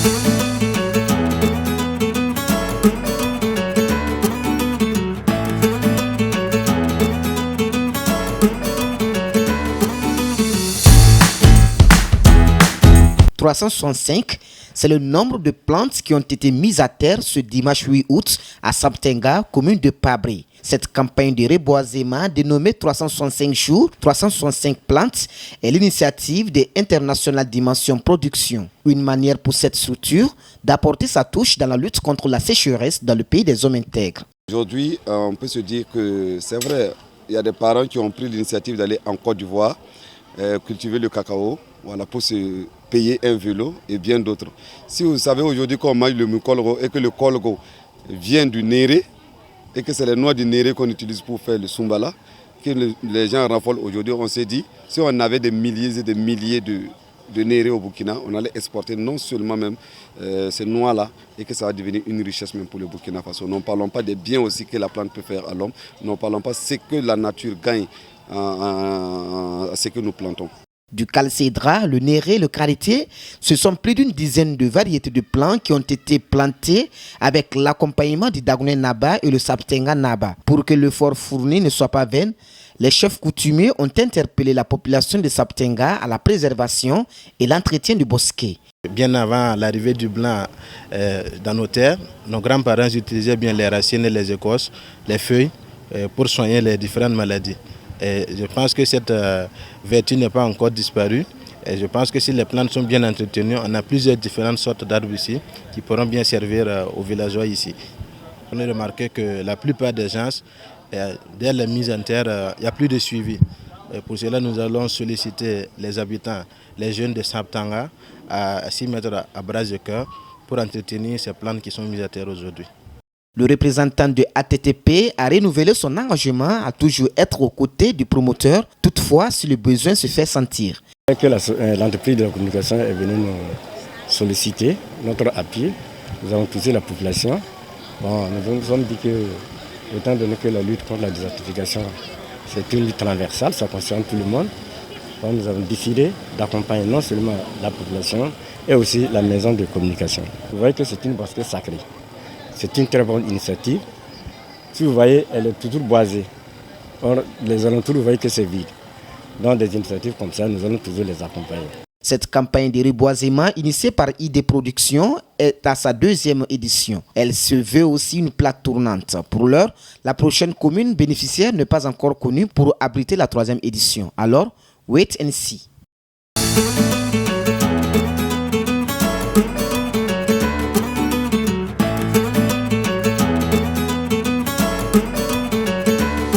« 365, c'est le nombre de plantes qui ont été mises à terre ce dimanche 8 août à Saptenga, commune de Pabré. Cette campagne de reboisement dénommée 365 jours, 365 plantes est l'initiative de International Dimension Production. Une manière pour cette structure d'apporter sa touche dans la lutte contre la sécheresse dans le pays des hommes intègres. Aujourd'hui, on peut se dire que c'est vrai, il y a des parents qui ont pris l'initiative d'aller en Côte d'Ivoire cultiver le cacao, voilà, pour se payer un vélo et bien d'autres. Si vous savez aujourd'hui qu'on mange le mukolgo et que le kolgo vient du néré et que c'est les noix du néré qu'on utilise pour faire le sumbala, que les gens raffolent aujourd'hui, on s'est dit, si on avait des milliers et des milliers de néré au Burkina, on allait exporter non seulement même ces noix-là et que ça va devenir une richesse même pour le Burkina Faso. Ne parlons pas des biens aussi que la plante peut faire à l'homme, ne parlons pas de ce que la nature gagne à ce que nous plantons. Du calcédra, le néré, le karité, ce sont plus d'une dizaine de variétés de plantes qui ont été plantées avec l'accompagnement du Dagonet Naba et le Saptenga Naba. Pour que l'effort fourni ne soit pas vain, les chefs coutumiers ont interpellé la population de Saptenga à la préservation et l'entretien du bosquet. Bien avant l'arrivée du blanc dans nos terres, nos grands-parents utilisaient bien les racines et les écorces, les feuilles pour soigner les différentes maladies. Et je pense que cette vertu n'est pas encore disparue. Et je pense que si les plantes sont bien entretenues, on a plusieurs différentes sortes d'arbres ici qui pourront bien servir aux villageois ici. On a remarqué que la plupart des gens, dès la mise en terre, il n'y a plus de suivi. Et pour cela, nous allons solliciter les habitants, les jeunes de Saptenga, à s'y mettre à bras de cœur pour entretenir ces plantes qui sont mises à terre aujourd'hui. Le représentant de ATTP a renouvelé son engagement à toujours être aux côtés du promoteur, toutefois si le besoin se fait sentir. L'entreprise de la communication est venue nous solliciter, notre appui. Nous avons touché la population. Bon, nous nous sommes dit que, étant donné que la lutte contre la désertification, c'est une lutte transversale, ça concerne tout le monde. Donc, nous avons décidé d'accompagner non seulement la population, et aussi la maison de communication. Vous voyez que c'est une bosquet sacrée. C'est une très bonne initiative. Si vous voyez, elle est toujours boisée. Or, les alentours, vous voyez que c'est vide. Dans des initiatives comme ça, nous allons toujours les accompagner. Cette campagne de reboisement initiée par ID Production est à sa deuxième édition. Elle se veut aussi une plaque tournante. Pour l'heure, la prochaine commune bénéficiaire n'est pas encore connue pour abriter la troisième édition. Alors, wait and see.